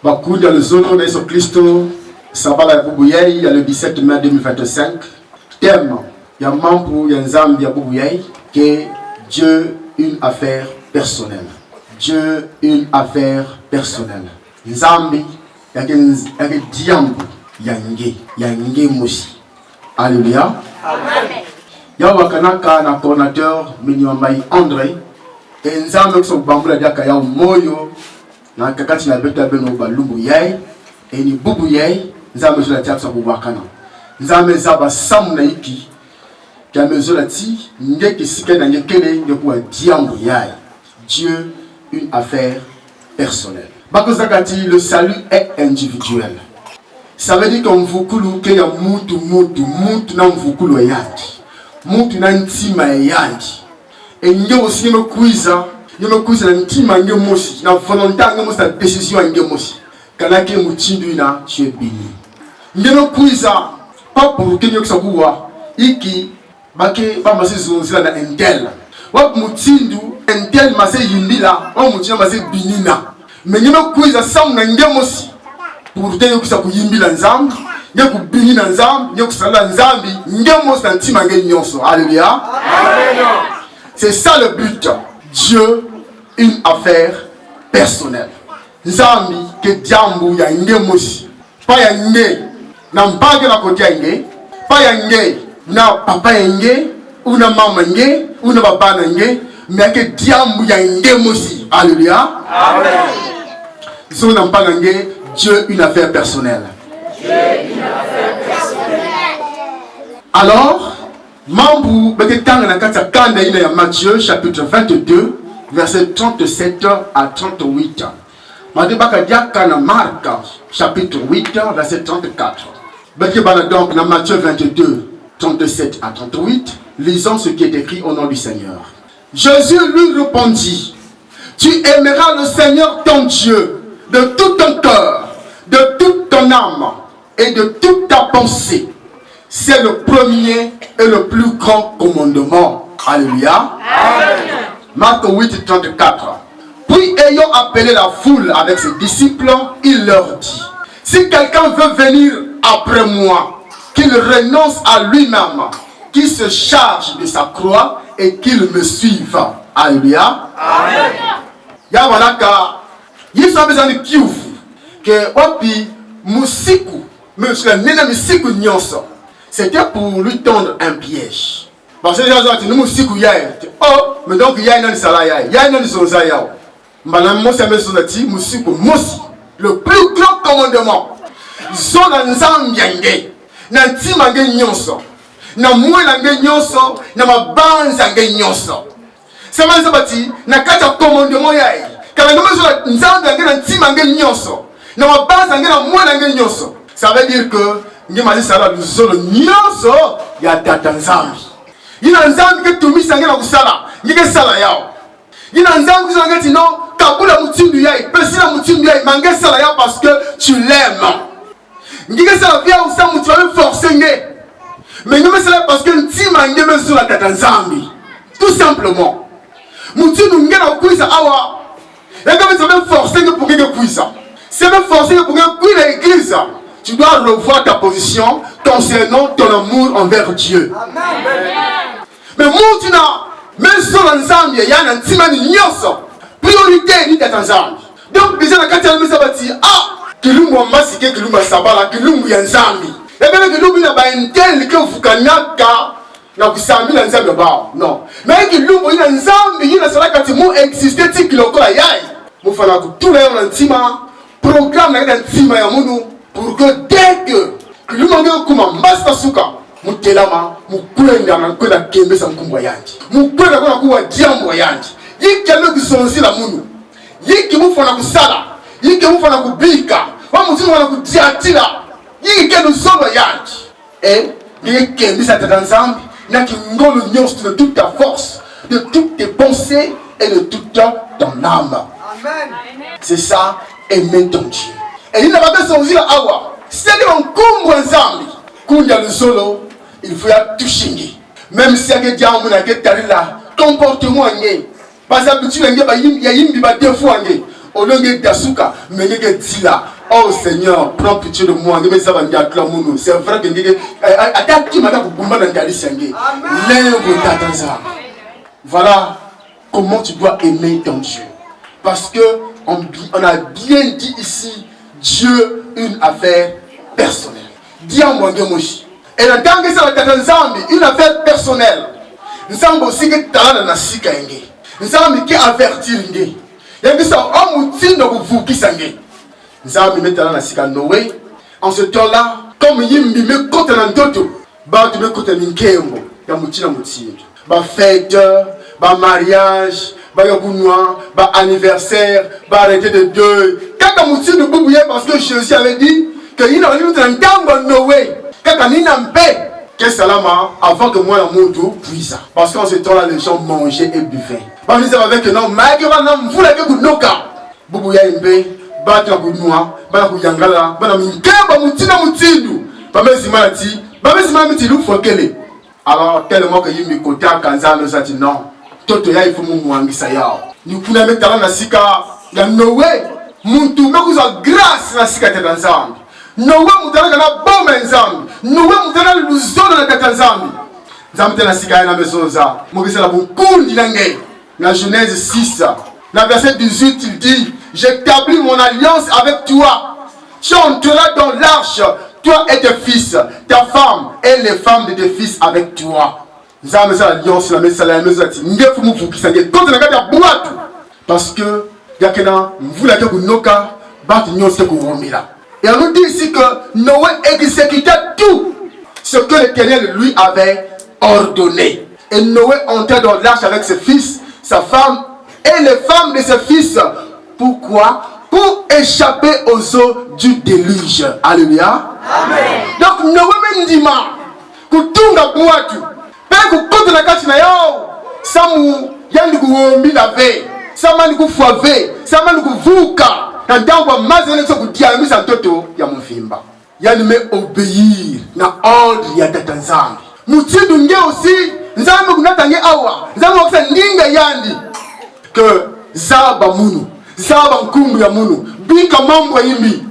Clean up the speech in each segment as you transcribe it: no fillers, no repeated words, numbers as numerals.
Bakunda le zono de Yesu Kristo Sabala ya Bubuyei ya le 17 mai 2025. Thème ya mampu ya nzambi ya Bubuyei que Dieu une affaire personnelle. Dieu une affaire personnelle. Nzambi ya ke diambu ya nge musi. Alléluia. Amen. Ya wakanaka na coordinateur Miniwambai André et nzambi so bambula diaka ya moyo na kakati na beta beno balumbu yai et ni bubu yai nzambe zo la tia so bubakana nzambe zaba sam na iki ka mezo la ti ngeke sika na ngekele ngekuwa diambu yai. Dieu une affaire personnelle. Bakozakati le salut est individuel. Ça veut dire qu'on vous coule que ya mutu na mvukulu yandi. Mutu na ntima yandi. Et nge aussi me kuiza na ntima nge mosi na volonté nge mosi na décision nge mosi. Kanake mutindu na tu es béni. Nge me kuiza pas pour que nge sabuwa iki bake ba masizunzila na entel. Wap mutindu entel mase yimbila wa mutindu mase binina. Mais nge me kuiza sam na nge mosi pour te yokusa kuyimbila nzambi nge kubini na nzambi nge kusala nzambi nge mosi na ntima nge nyonso. Alléluia. Amen. C'est ça le but. Dieu une affaire personnelle. Nzambi ke diambu ya nge mosi pa ya nge na mbage na kotia nge pa ya nge na papa ya nge una mama nge una baba na nge mais ke diambu ya nge mosi. Alléluia. Amen. Ils na mpanga nge Dieu une affaire personnelle. Dieu une affaire personnelle. Alors, Mambu beketanga na kata kanda ina ya Matthieu chapitre 22 verset 37 à 38. Madebaka diaka na Marc chapitre 8 verset 34. Bekebana donc na Matthieu 22 37 à 38. Lisons ce qui est écrit au nom du Seigneur. Jésus lui répondit: tu aimeras le Seigneur ton Dieu de tout ton cœur, de toute ton âme et de toute ta pensée. C'est le premier et le plus grand commandement. Alléluia. Amen. Marc 8, 34. Puis ayant appelé la foule avec ses disciples, il leur dit: si quelqu'un veut venir après moi, qu'il renonce à lui-même, qu'il se charge de sa croix et qu'il me suive. Alléluia. Amen. Yawanaka, Yesu besoin de kiufu que wapi musiku, monsieur nena musiku nyonso. C'était pour lui tendre un piège. Parce que les gens disent, nous sommes oh, mais donc il y a une salaya, il y a une sonzaya. Madame Mosi Amesonati, Moussikou Mosi, le plus grand commandement. Zona Nzambiange, Nanti Mange Nyonso, Namouelange Nyonso, Namabanza Nyonso. C'est ma sabati, Nakata commandement yaï. Quand la nommé Nzambiange Nanti Mange Nyonso, Namabanza Namouelange Nyonso. Ça veut dire que Ngimali sala luzolo nyonso ya tata nzambi. Yina nzambi ke tumi sangela kusala, ngike sala yao. Yina nzambi kusala ngeti no kabula mutindu yai, pesila mutindu yai, mange sala yao parce que tu l'aimes. Ngike sala via usa mutu va me forcer nge. Mais ngime sala parce que ntima ngeme zula tata nzambi. Tout simplement. Mutindu ngena kuisa awa. Ngame sala me forcer nge pour ngeke kuisa. C'est me forcer pour ngeke kuisa l'église. Tu dois revoir ta position concernant ton amour envers Dieu. Amen. Mais moi, tu n'as même sur l'ensemble, il y a un timani nyoso. Priorité ni tata nzambi. Donc déjà la kati ya misabati kilumbu masike kilumbu sabala kilumbu ya nzambi. Et bien kilumbu na ba intel que fukanyaka na kusambi na nzambi ba. Non. Mais kilumbu ina nzambi ina sala kati mu exister ti kilokola yai. Mu fala ku tout le monde ntima programme na ntima ya munu. Pour que dès que nous mangeons comme un master suka, nous telama, nous coulons dans un peu de kembe sans kumboyanti. Nous coulons dans un peu de diamboyanti. Yiki quelqu'un qui sont aussi la mounou. Yiki vous font la kusala. Yiki vous font la kubika. Wa mutu wana kudiatila. Yiki quelqu'un nous sont loyanti. Et yiki kembe sa tête ensemble. N'a qui ngolo nyos de toute ta force, de toutes tes pensées et de toute ton âme. Amen. C'est ça, aimer ton Dieu. Et il n'a pas besoin de dire awa. C'est qu'on kumbo ensemble. Kunya le solo, il faut y toucher. Même si il y a un comportement, parce que tu as yimbi ba deux fois. Au lieu de Dasuka, mais il dit là, oh Seigneur, prends pitié de moi. C'est vrai que voilà comment tu dois aimer ton Dieu. Parce que on a bien dit ici, Dieu, une affaire personnelle. Dis-moi, et en tant que ça, une affaire personnelle. Nous avons aussi que talent na sika enge. Nous avons qui avertir enge. Yangi ça on mouti no vous qui sangue. Nous avons mis talent na sika Noé. En ce temps-là, comme yimbi me côté na ndoto, ba tu me côté minkembo. Ya mouti na mouti. Ba fête, ba mariage, ba yakunwa, ba anniversaire, ba arrêter de deuil. Quand mouti de boubouye parce que Jésus avait dit que il a eu un temps Noé. Quand il n'a pas salama avant que moi la moto puisse. Parce qu'en ce temps-là, les gens mangeaient et buvaient. Bah, nous avons avec non, mais vous l'avez que noka. Boubou yaimbe, bat la boudnoa, bat la yangala, bat la minkeba, moutina moutinou. Bah, mais si malati, bah, mais si malati, nous faut qu'elle. Alors, tellement que yimbi côté à Kanza, nous a dit non. Toto ya, il faut mouangi ça yao. Nous pouvons mettre dans la sika, ya Noé, moutou, mais vous avez grâce la sika dans ensemble. Noé mutana kana bombe nzambi. Noé mutana luzono na kata nzambi. Nzambi tena sika na mesoza. Mokisa la bukundi na ngai. Na Genèse 6, na verset 18 il dit, j'établis mon alliance avec toi. Tu entreras dans l'arche, toi et tes fils, ta femme et les femmes de tes fils avec toi. Nzambi sa alliance la mesa la mesa ti. Ngefu mufukisa ngai. Quand na kata boatu. Parce que yakena mvula ke kunoka, batu nyose ko romila. Et on nous dit ici que Noé exécutait tout ce que l'Éternel lui avait ordonné. Et Noé entrait dans l'arche avec ses fils, sa femme et les femmes de ses fils. Pourquoi? Pour échapper aux eaux du déluge. Alléluia. Amen. Donc Noé me dit, kutunga boatu. Père kukote na kati na yao. Samu yandi kuombi la ve. Samani kufuave. Samani kuvuka. Yani me obéir na ordre ya tatanzambi. Mutidu nge aussi nzambe kunatange awa. Nzambe wakisa ndinga yandi. Que zaba munu. Zaba mkumbu ya munu. Bika mambo ya imbi.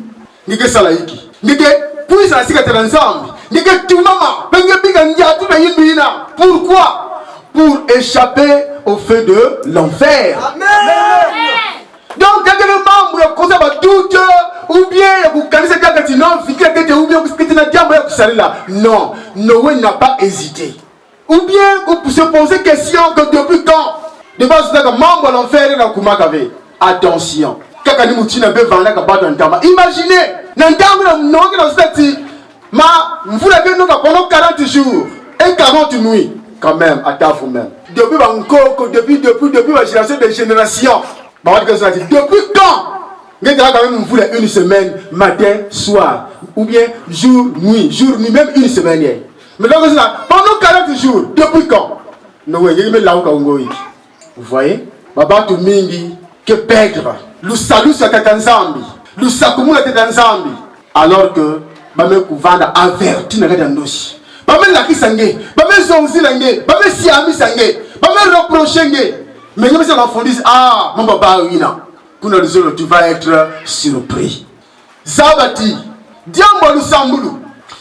Nike sala hiki. Nike puisa na sika tatanzambi. Nike tumama. Penge bika njatu na imbi ina. Pourquoi? Pour échapper au feu de l'enfer. Amen. Donc, quand le membre cause ba doute ou bien vous connaissez que non, ou bien non, Noé n'a pas hésité. Ou bien vous se posez question que depuis quand de base que membre de l'enfer na kumakave. Attention. Kaka ni mutina be vanda ka bato ntama. Imaginez, n'entamo na nongi na stati ma mvula ke noka pendant 40 jours et 40 nuits quand même à ta vous-même. Depuis Bangkok, depuis la génération des générations. Depuis quand? Vous avez quand même une semaine, matin, soir, ou bien jour, nuit, même une semaine. Mais donc, pendant 40 jours, depuis quand? Vous voyez? Baba tu mingi, que perdre. Le salut sur Tatanzambi, le sakumu la Tatanzambi. Alors que, Bame Kouvanda averti na Tatandoshi. Bame Laki Sangue, Bame Zonzi Langue, Bame Siami Sangue, Bame Reprochenge. Mais nous les enfants disent, ah, mon papa, tu vas être surpris. Zabati, Diambo Lusambulu.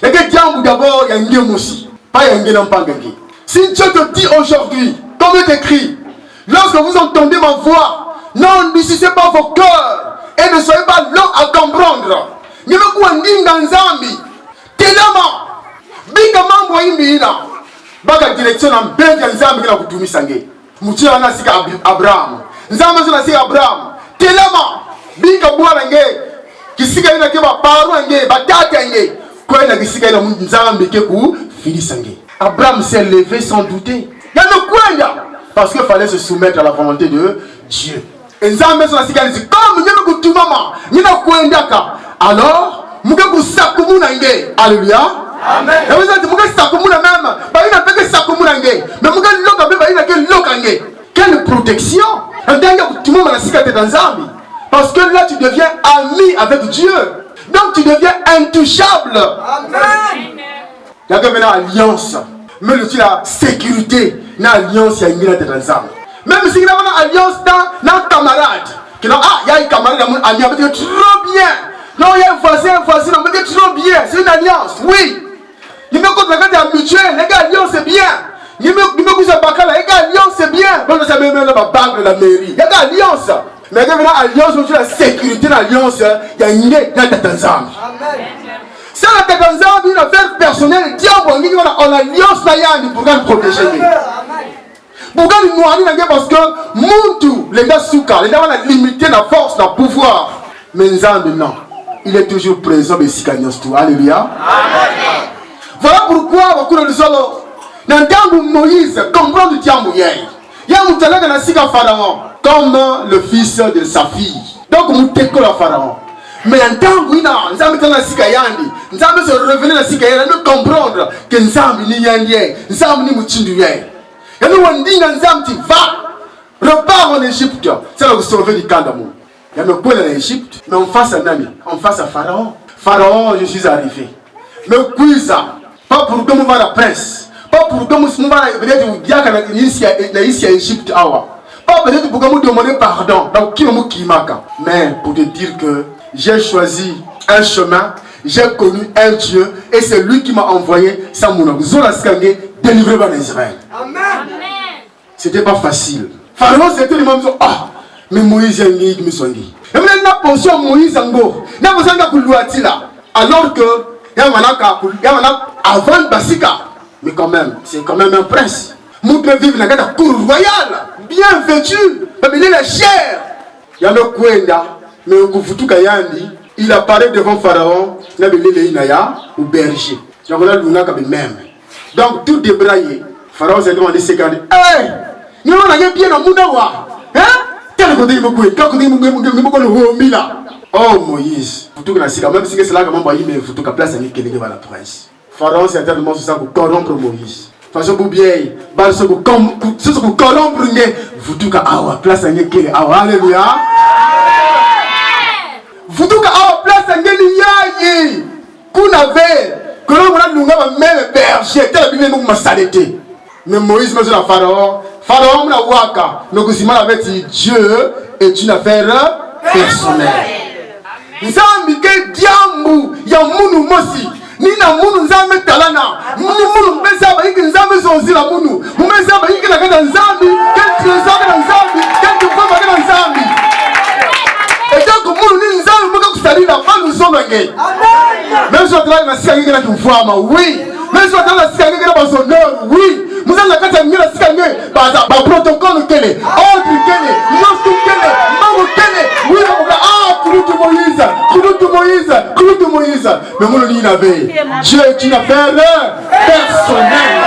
Et que Diambo d'abord, il y a un Diambo aussi. Pas un Diambo Pangaki. Si Dieu te dit aujourd'hui, comme il t'écrit, lorsque vous entendez ma voix, non, ne sucez pas vos cœurs et ne soyez pas longs à comprendre. Ne me kouanding dans Zambi. Telama. Bika mambo imbina. Baga direction en bête en Zambi la kutumi sangue. Moutia na sika Abraham. Nzamba na sika Abraham. Telama bika bwana nge. Kisika ina keba paru nge, batata nge. Kwa ina kisika ina nzambe ke ku filisa nge. Abraham s'est levé sans douter. Il y a le kwenda parce qu'il fallait se soumettre à la volonté de Dieu. Et nzambe na sika ni comme nyeme kutumama, nyina kwendaka. Alors, muke kusakumu na nge. Alléluia. Amen. Et vous êtes muke sakumu na même. Ba ina peke sakumu na nge. Mais muke loka be ba ina ke loka nge. Quelle protection! Parce que là tu deviens ami avec Dieu. Donc tu deviens intouchable. Amen. Il y a une alliance. Mais aussi la sécurité. Une alliance, il y a une alliance. Même si il y a une alliance dans camarade. Que non, ah, il y a un camarade, un ami, on me dit trop bien. Non, il y a un voisin, on me dit trop bien. C'est une alliance, oui. Il me compte la carte mutuelle, les gars, alliance c'est bien. Il me couche à Bakala, les gars, alliance c'est bien. Bon, ça me met dans ma banque de la mairie. Il y a une alliance. Mais quand il y a une alliance, on dit la sécurité de l'alliance, il y a une Amen. C'est la Tatanzambi, une affaire personnelle, diable, on a alliance pour nous protéger. Pourquoi nous avons parce que Muntu, les gars Souka, les gars ont limité la force, le pouvoir. Mais Nzambi, non. Il est toujours présent, mais si tout. Alléluia. Voilà pourquoi, beaucoup de solo, dans le temps où Moïse comprend du diable, il y a un talent dans la Sika Pharaon, comme le fils de sa fille. Donc, nous téco la Pharaon. Mais en tant que nous avons dans la Sikayandi, nous avons se revenir à la Sikayandi, nous comprendre que nous avons ni Yandien, nous avons ni Mouchinduyen. Et nous avons dit, nous avons dit, va, repars en Égypte, c'est là où sauver du camp d'amour. Il y a me quoi en Égypte, mais en face à Nami, en face à Pharaon. Pharaon, je suis arrivé. Mais quoi pas pour que nous va la presse, pas pour que nous va peut-être dire que nous ici à Égypte, pas peut-être pour que nous demander pardon, donc qui nous qui maka. Mais pour te dire que j'ai choisi un chemin, j'ai connu un Dieu, et c'est lui qui m'a envoyé sans mon nom. Zola Skangé, délivré par Israël. Amen. C'était pas facile. Pharaon, c'était le même. Ah, mais Moïse, il me soigne. Et maintenant, la position Moïse, il n'a pas besoin de là. Alors que, il y a avant Basika. Mais quand même, c'est quand même un prince. Nous devons vivre dans la cour royale, bien vêtu, mais il est cher. Il y a le Kwenda. Mais il apparaît devant Pharaon, ou berger. Donc tout débraillé, Pharaon s'est demandé ses gardes. Hey! Nous avons bien un Mounawa. Hein? Quel côté il me oh Moïse, même si c'est là que mon pays, mais il faut que la place à la presse. Pharaon certainement se sent pour corrompre Moïse. Façon pour bien, ce pour corrompre, vous tout qu'à la place à alléluia. Vous tout qu'à la place à Ngeli qu'on avait, que l'on a même berger, tel que nous m'a saleté. Mais Moïse me dit à Pharaon, Pharaon m'a waka, nous avons avec Dieu est une affaire personnelle. Nzambi ke diambu ya munu mosi. Nina munu nzambe talana. Munu mbeza ba iki nzambe zonzila munu. Mbeza ba iki na kada nzambi, ke trésor na nzambi, ke tukoma na nzambi. Et donc munu ni nzambe muka kusalila fa nous sommes ngé. Amen. Même si on travaille na sikanga na kufama, oui. Même si on travaille na sikanga na bazonneur, oui. Nous allons la kata ngela sikanga ba protocole kele, ordre kele, nostu kele, mamu kele. Oui, Moïse, Moïse. Mais mon Dieu n'avait. Dieu est une affaire personnelle.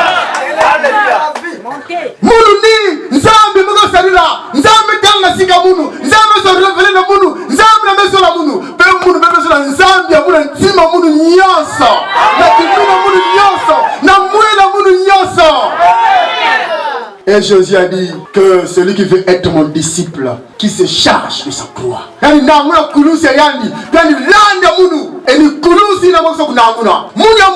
Mouni, Nzambe Mugo Salila, Nzambe Tanga Sika Munu, Nzambe se révélé le Munu, Nzambe la maison la Munu, Père Munu, Père Munu, Nzambe Munu, Tima Munu Nyansa, la Timuna Munu Nyansa, Namoué la Munu Nyansa. Et Jésus a dit que celui qui veut être mon disciple, qui se charge de sa croix. Et il n'a pas de c'est Yandi. Il n'y et ni Koulousi n'a pas de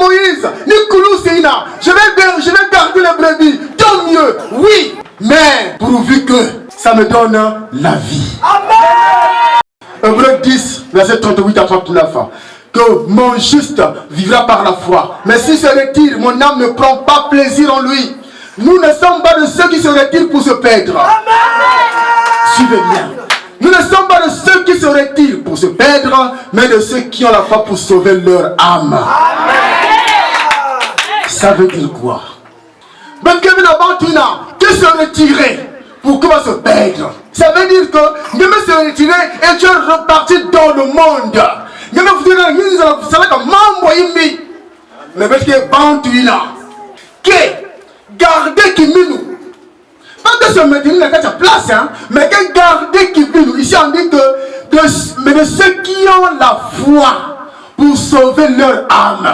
Moïse, ni Koulousi n'a. Je vais garder les brebis. Tant mieux, oui. Mais pourvu que ça me donne la vie. Amen. Hébreux 10, verset 38 à 39. Que mon juste vivra par la foi. Mais s'il se retire, mon âme ne prend pas plaisir en lui. Nous ne sommes pas de ceux qui se retirent pour se perdre. Amen. Suivez bien. Nous ne sommes pas de ceux qui se retirent pour se perdre, mais de ceux qui ont la foi pour sauver leur âme. Amen. Ça veut dire quoi? Que se retirer pour qu'on va se perdre. Ça veut dire que même se retirer et tu es reparti dans le monde. Mais parce que Bantuina, garder qui nous. Pas de se mettre dans la place, hein, mais que garder qui nous. Ici on dit que de ceux qui ont la foi pour sauver leur âme.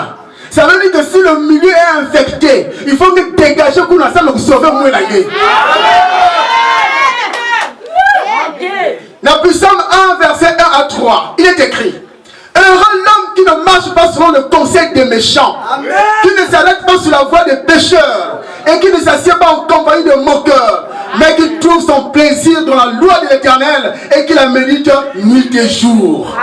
Ça veut dire que si le milieu est infecté, il faut que dégager qu'on a ça pour sauver moins la gueule. Dans Psaume 1, verset 1 à 3, il est écrit: heureux l'homme qui ne marche pas selon le conseil des méchants, qui ne s'arrête pas sur la voie des pécheurs, et qui ne s'assied pas en compagnie de moqueurs, mais qui trouve son plaisir dans la loi de l'Éternel et qui la médite nuit et jour.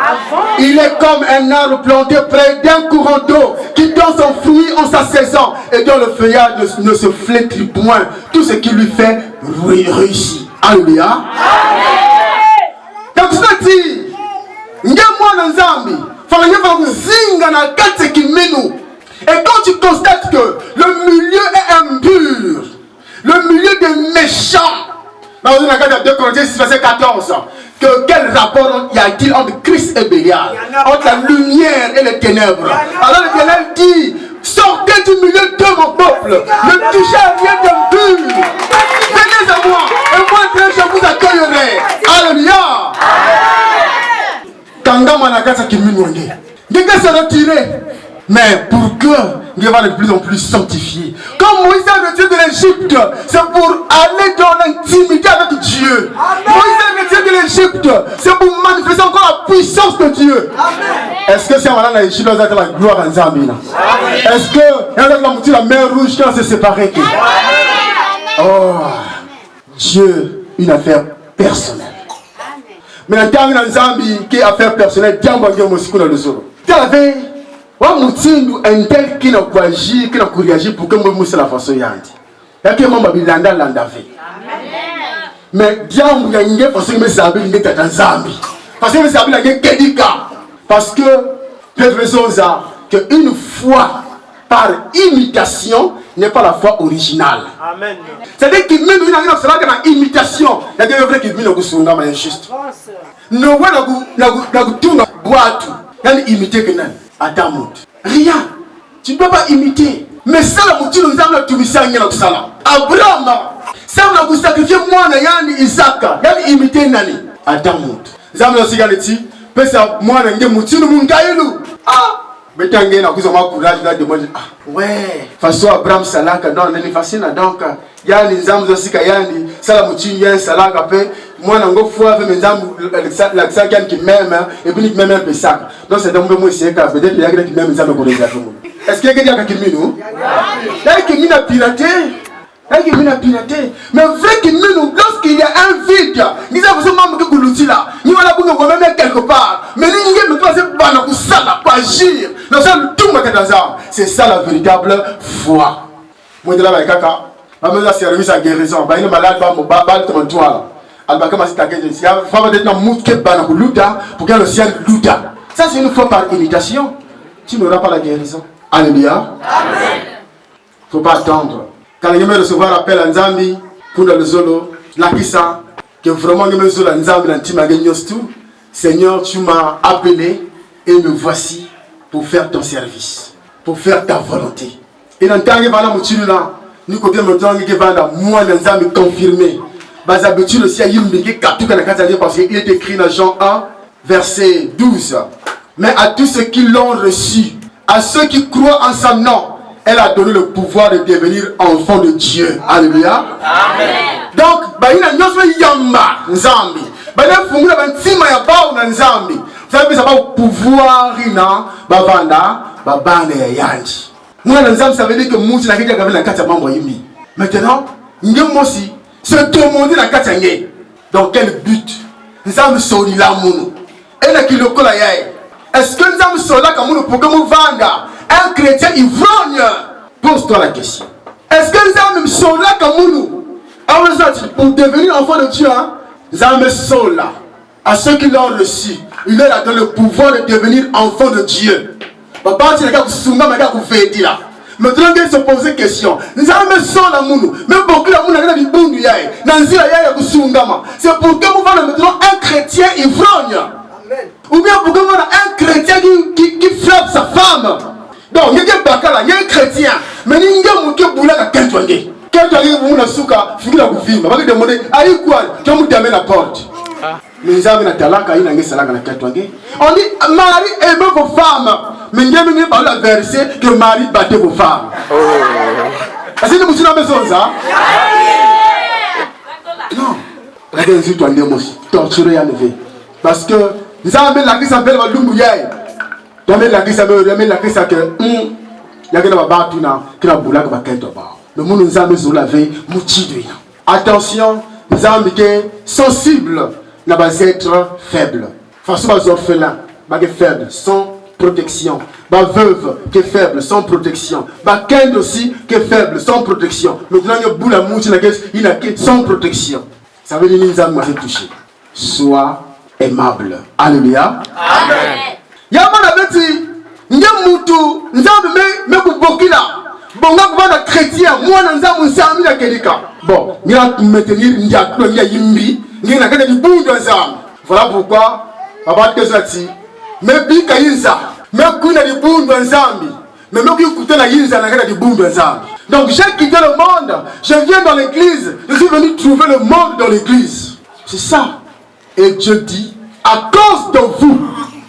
Il est comme un arbre planté près d'un courant d'eau qui donne son fruit en sa saison et dont le feuillage ne se flétrit point. Tout ce qui lui fait réussit. Alléluia. Donc c'est dit, et quand tu constates que le milieu est impur, le milieu des méchants, dans le 2 Corinthiens 6, verset 14, que quel rapport y a-t-il entre Christ et Bélial, entre la lumière et les ténèbres? Alors l'Éternel dit, sortez du milieu de mon peuple, ne touchez à rien d'impur, venez à moi, et moi je vous accueillerai. Alléluia. Kanga manakasa kiminwenge. Ngeke se retirer. Mais pour que Dieu va de plus en plus sanctifier. Comme Moïse a retiré de l'Égypte, c'est pour aller dans l'intimité avec Dieu. Moïse a retiré de l'Égypte, c'est pour manifester encore la puissance de Dieu. Est-ce que c'est en l'Égypte nous avons la gloire en Zambina? Est-ce que la mer rouge qui s'est séparée? Oh, Dieu, une affaire personnelle. Mais la terme dans Zambie qui est affaire personnelle, Diambo Moscou dans le solo. Tu avais un tel qui n'a pas agi, qui n'a pas réagi pour que moi je la façon yandi. Il y a que moi je landa fait. Mais Diambo y a façon que Zambie n'est pas dans Zambie. Parce que Zambie n'a que Kedika. Parce que peut raison ça que une foi par imitation n'est pas la foi originale. Amen. C'est-à-dire qu'il met une imitation. Il y a des œuvres qui viennent au Sunga, mais juste. Nous imiter que rien. Tu ne peux pas imiter. Mais ça, nous avons tout mis. Abraham, ça, nous avons sacrifié moi, Isaac. Il imiter Nani. Adam. Nous avons aussi gagné. Moi, mais tant que nous avons courage de demander, ouais, façon Abraham Salaka, non, n'est facile, donc, il y a les âmes aussi qui y Salamoutin, il y a Salaka, moi, n'en fois, mes âmes, l'accent qui m'aime, et puis même un peu ça. Donc, c'est un peu moins c'est peut-être qu'il y a qui m'aime, ça me connaît. Est-ce qu'il y a quelqu'un qui m'aime, nous? Il y a qui m'aime piraté. Mais vrai qu'il nous, lorsqu'il y a un vide, nous avons ce membre que l'outil là, nous allons même quelque part. Mais nous avons pas agir. C'est ça la véritable foi. Moi de là, je vais service à guérison. Je vais malade, je vais toile. Ça c'est une foi par imitation. Tu n'auras pas la guérison. Alléluia. Il ne faut pas attendre. Quand je vais recevoir appel à Nzambi, pour le Zolo, Lakisa, que vraiment je me suis dit, Seigneur, tu m'as appelé et me voici pour faire ton service, pour faire ta volonté. Et dans le temps que je là, nous côté maintenant que moi Nzambi confirmé. Bas habitude aussi à Yimbi parce qu'il est écrit dans Jean 1, verset 12. Mais à tous ceux qui l'ont reçu, à ceux qui croient en son nom, elle a donné le pouvoir de devenir enfant de Dieu. Alléluia. Amen. Donc, il y a un Nzambi. Il y a un Nzambi. Vous savez, ça va au pouvoir, ça veut dire que Moussa n'a pas la carte à maintenant, nous aussi, se demander la carte à dans quel but? Nzambi soli la mounou. Et là qui le colle est-ce que Nzambi soli la mounou pour que nous vendons un chrétien ivrogne? Pose-toi la question. Est-ce que Nzambi soli la mounou pour devenir enfant de Dieu? Nzambi soli la à ceux qui l'ont reçu, il leur a donné le pouvoir de devenir enfant de Dieu. Papa, tu n'as qu'à vous faire dire là. Maintenant, il se pose une question. Nous avons mis ça la mounou. Même pour que la mounou ait dit bon du yaï. Nanzi la yaï a kusungama. C'est pour que vous voyez maintenant un chrétien ivrogne. Ou bien pour que vous voyez un chrétien qui frappe sa femme. Donc, il y a un bakala, il y a un chrétien. Mais il y a un qui boule à Kentwange. Kentwange, vous avez un souka, vous avez un film. Vous avez demandé, aïe quoi, tu me donnes la porte. Mais on dit, Marie aimait vos femmes. Mais il y a par la verset que Marie battait vos femmes. Est-ce que vous avez besoin de ça? Non. Regardez, tu as dit, torturé à lever. Parce que nous avons la crise s'appelle Lumbouyay. Nous avons la crise que il y a que la batuna qui la boula que va qu'être bas. Le monde nous a mis sur la veille, mouti de rien. Attention, nzambi ke sensible na bas être faible. Façon bas orphelin, bas faible, sans protection. Bas veuve qui est faible, sans protection. Bas kend aussi qui est faible, sans protection. Maintenant il y a boula mouche il a sans protection. Ça veut dire nzambi m'a touché. Sois aimable. Alléluia. Amen. Yamana beti nyamutu nzambi me kubokila. Bonga kubana chrétien mwana nzambi nzambi na kelika. Bon, ni a maintenir ndiaklo ndia yimbi, ni na kada dibundu nzambi. Voilà pourquoi Papa Kezati me bika yinza, me kuna dibundu nzambi. Mais me kukuta na yinza na kada dibundu nzambi. Donc j'ai quitté le monde, je viens dans l'église, je suis venu trouver le monde dans l'église. C'est ça. Et Dieu dit, à cause de vous,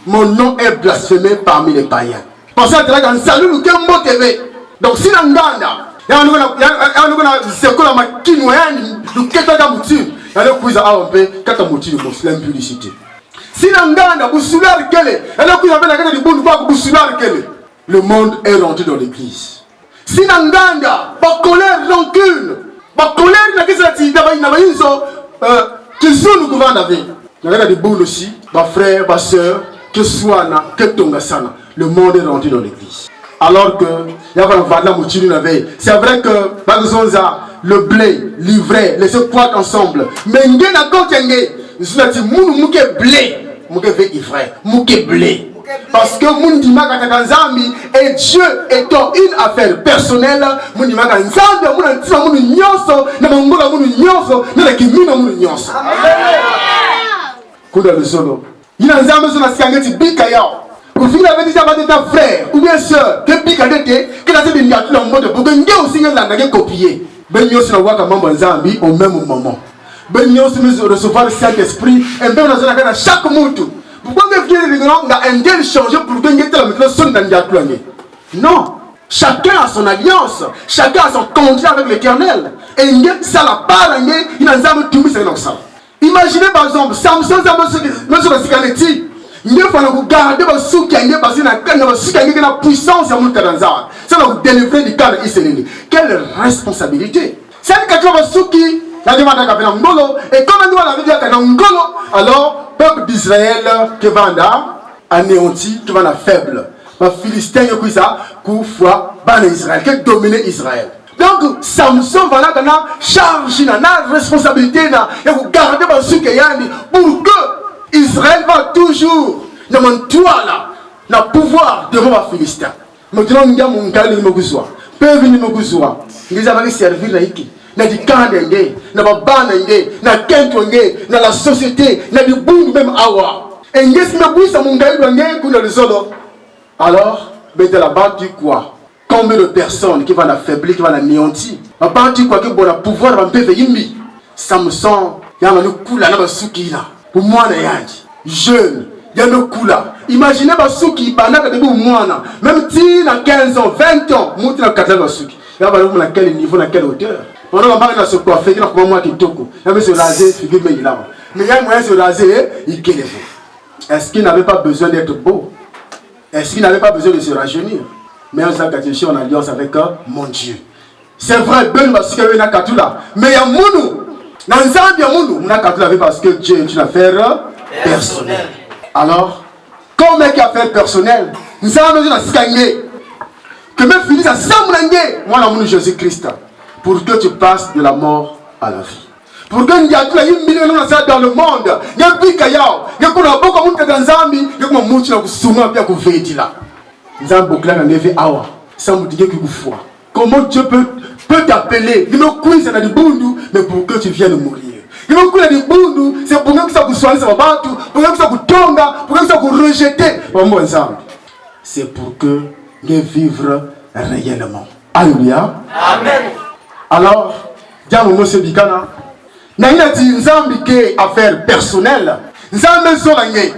mon nom est blasphémé parmi les païens. Parce que là, salut nous kembo TV. Donc si l'anganda, il y a un c'est quoi la machine moyenne, nous qu'est-ce que nous tue, il y a le quiz à un quand on motive l'impudicité. Si l'anganda, vous soulez quel est, il y a le quiz à la du bon vous soulez quel est. Le monde est rentré dans l'église. Si l'anganda, pas colère, rancune, pas colère, il y a que soit nous pouvons avoir. Il y a des bons aussi, ma frère, ma soeur, que soit que tonga sana. Le monde est rentré dans l'église. Alors que il y a c'est vrai que le blé, l'ivraie, les secoirs ensemble. Mais il y a encore un blé, ivraie, blé. Parce que et Dieu étant une affaire personnelle, il y a vous avez déjà ta frère ou bien soeur que pique à l'été, que la semaine a tout le monde pour que nous aussi nous copier. Ben nous sommes là comme Nzambi au même moment. Ben nous sommes recevoir le Saint-Esprit et ben nous sommes là chaque monde. Pourquoi vous venez les grands un tel changer pour que nous la sonne dans la non, chacun a son alliance, chacun a son contrat avec l'Éternel. Et ça la part il a Nzambi tout c'est comme ça. Imaginez par exemple Samson nous sommes cigaretti. Il faut garder vos sous qui ont passé dans la puissance de mon Karanza. Ça va vous délivrer du cadre israélien. Quelle responsabilité! C'est un cas de sous qui la demande à Ngolo et comme nous l'avons dit à Ngolo, alors peuple d'Israël qui va anéanti, qui va faible. Les Philistins qui ça, qui foi ban Israël, qui domine Israël. Donc Samson va là charge, la responsabilité et vous gardez vos sous qui pour que Israël va toujours dans mon toit là, le pouvoir devant les Philistins. Maintenant, nous avons un cas de Moguzwa. Peu venir Moguzwa. Nous avons servi là ici. Dans le camp d'Engé, dans la banque, dans le Kentwenge, dans la société, dans le bout même Awa. Et nous avons vu ça mon gars dans le solo. Alors, mettez la bande du quoi? Combien de personnes qui vont affaiblir, qui vont anéantir? La bande du quoi qui va pouvoir va me yimbi. Samson, il y a un coup là, dans le souki là. Pour moi, jeune, il y a un coup là. Imaginez ceux qui parlent de moi, même si dans 15 ans, 20 ans, je suis dans 4 ans. Il y a quel niveau, dans quelle hauteur. Pendant que je suis coiffé, je suis moi qui toko. Il y a se raser, figure, mais il a. Mais il y a moyen de se raser, il est. Est-ce qu'il n'avait pas besoin d'être beau? Est-ce qu'il n'avait pas besoin de se rajeunir? Mais on s'est en alliance avec mon Dieu. C'est vrai, Ben va se faire une katula. Mais il y a Mounou. Dans le Zambia, on a parce que Dieu est une affaire personnelle. Alors, comme une affaire personnelle, nous avons besoin de scanner. Que mes filles, ça s'amène, moi, l'amour de Jésus-Christ, pour que tu passes de la mort à la vie. Pour que nous ayons une million dans le monde, il y a un pic à yao, il y a beaucoup de monde dans Zambie, il y a beaucoup de monde qui sont là, qui sont là. Nous avons beaucoup de monde awa, sans vous dire que vous foi. Comment Dieu peut t'appeler? Il me couille, c'est dans le bundu, mais pour que tu viennes mourir. Il me couille dans le bundu, c'est pour que ça vous soigne, ça va battre, pour que ça vous tombe, pour que ça vous rejette. C'est pour que nous vivions réellement. Alléluia. Amen. Alors, diable monsieur Bikana, n'a dit Nzambi qui affaire personnelle. Nzambi sola nge,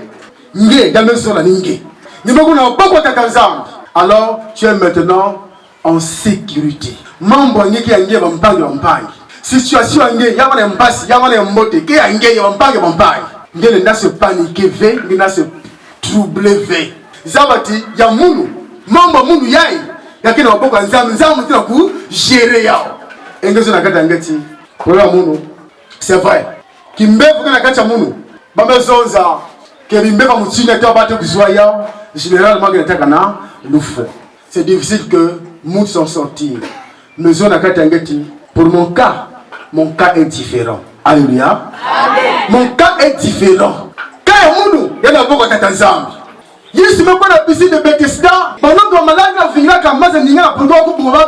Nzambi sola nge. Nous n'avons pas de Nzambi. Alors, tu es maintenant en sécurité. Mambo nge qui ange bampange. Situation nge yamane mbasi, yamane mbote, qui ange bampange. Nge n'a se paniquer ve, nge n'a se troubler ve. Zabati ya munu, mambo munu yai. Yakina waboko Nzambi tina ku gérer yao. Engezo na kata ngeti. Pour l'amour, c'est vrai. Qui me fait la carte à mon Bamezonza, qui me fait mon signe de battre du soya, généralement, qui est un louf. C'est difficile que nous s'en sortir. Mais on a carte à pour mon cas est différent. Alléluia. Mon cas est différent. Quand il y a beaucoup de temps, Yesu me prend la piscine de Bethesda. Pendant que je malade, je vais faire un peu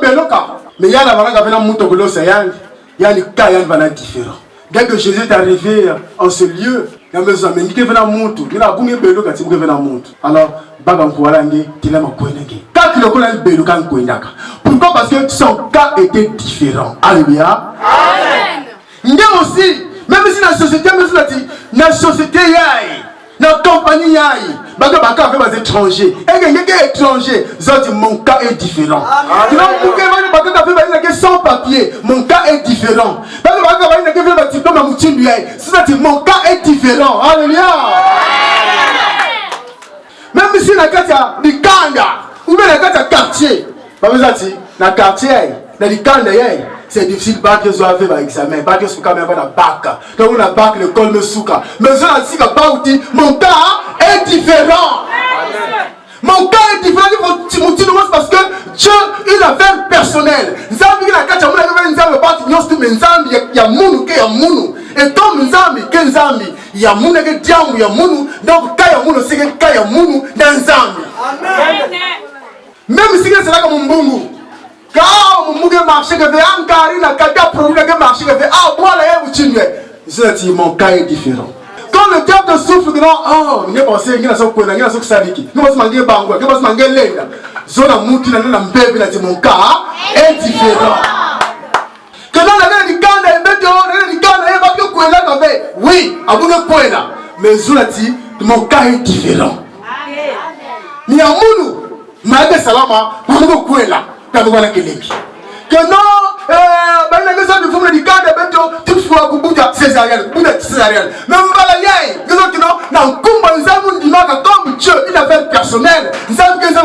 de temps. Mais il y a la malade qui vient de Moutogolo, il y a des cas différents. Dès que Jésus est arrivé en ce lieu, il y a des amis qui viennent à Moutou. Il y a des gens qui viennent à Moutou. Alors, pourquoi? Parce que son cas était différent. Alléluia. Amen. Il y a aussi, même si la société, dans la compagnie, il y a des étrangers. Et les étrangers, mon cas est différent. Sans papier, mon cas est différent. Mon cas est différent. Alléluia. Même si la carte a des kanda, ou bien la carte a quartier, dans le quartier, dans les kanda, c'est difficile de faire un examen, de faire un bac. Quand on a bac, le col me souka. Mais je dis mon cas est différent. Mon cas est différent parce que Dieu, une affaire personnelle. Nzambi na kati ya muna kama nzambi bati nyostu nzambi ya munu ke ya munu. Et comme nzambi ke nzambi ya munu ke diambu ya munu, donc ka ya munu c'est que ka ya munu na nzambi. Amen. Même si c'est là comme mbungu. Quand mbungu marché que fait ankari na kata problème que marché que fait voilà ya muchinwe. C'est mon cas est différent. Quand le diable te souffle dedans, oh, il est pensé qu'il y a son coin, il y a son sadiki. Nous allons manger bango, nous allons manger lait. Zona mouti na na mbebe na mon cas est différent. Que dans la gueule du camp, il y a du camp, il y a du coin là, oui, à vous le point là. Mais zona dit, mon cas est différent. Mais à Mounou, malgré salama, vous le coin là, quand vous voyez qu'il est. Que non, ben la maison du fond du camp de Beto, tout fois pour Bouddha césarienne, Bouddha césarienne. Même Balayaï, que non, dans Kumba, nous avons dit comme Dieu, une affaire personnelle, nous avons que ça,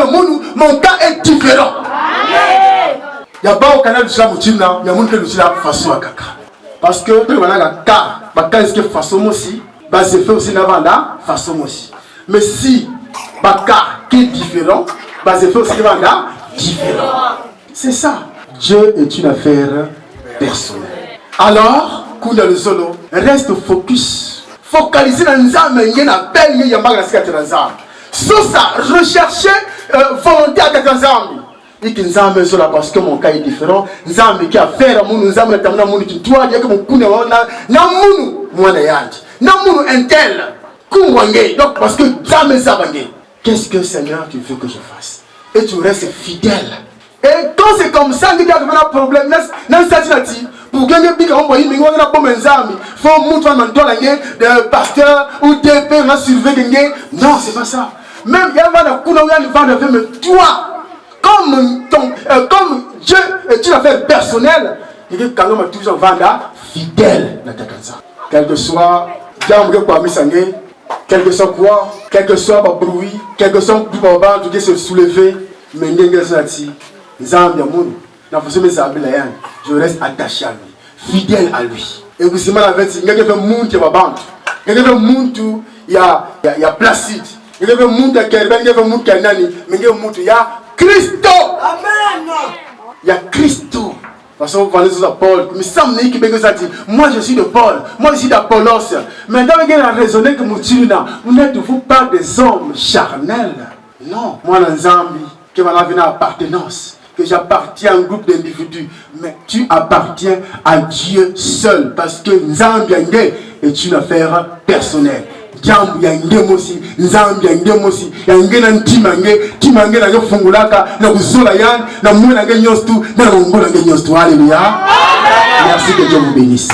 mon cas est différent. Il y a pas au canal du Slamoutina, il y a mon cas du Slam façon à Kaka. Parce que tout le monde a un cas, est-ce que façon aussi, c'est fait aussi avant là, façon aussi. Mais si, cas qui est différent, c'est fait aussi avant là, différent. C'est ça. Dieu est une affaire personnelle. Alors, Kunda le solo, reste focus. Focalisez dans Nzambe, il y a une appel, il y a un magasin qui est dans Nzambe. Sur ça, recherchez volonté à Nzambe. Et que Nzambe soit là parce que mon cas est différent. Nzambe qui a fait à mon Nzambe, na mon qui doit dire que mon Kunda na mon moi na yandi. Na mon intel. Kungwange. Donc parce que Nzambe Zabangé. Qu'est-ce que Seigneur tu veux que je fasse? Et tu restes fidèle. Et quand c'est comme ça, il y a un problème. Pour gagner un pic, on il faut montrer un pasteur ou des pères surveiller. Non, c'est pas ça. Même il y a un mais toi, comme Dieu est une affaire personnelle, il y a quand même toujours vendre fidèle dans ta casa. Quel que soit, quel que soit quoi, quel que soit le bruit, quel que soit le moment où se soulever, mais il y a je reste attaché à lui, fidèle à lui. Et vous savez, il y a un monde qui va vendre. Il y a un monde où il y a Placide. Il y a un monde qui a Kerben, il y a un monde qui a Nani. Mais il y a un monde où il y a Christo. Amen. Il y a Christo. Parce que vous parlez de Paul. Mais ça me dit que moi je suis de Paul. Moi je suis d'Apollos. Mais dans le a raisonné que vous n'êtes-vous pas des hommes charnels? Non. Moi, dans Zambie, qui va avoir une appartenance. Que j'appartiens à un groupe d'individus, mais tu appartiens à Dieu seul, parce que Nzambi est une affaire personnelle. Jambu yange mosi, Nzambi yange mosi, yange na timange na yo fungulaka na kuzola yan na mwana yange nyostu na mongola yange nyostu. Alléluia. Merci que Dieu vous bénisse.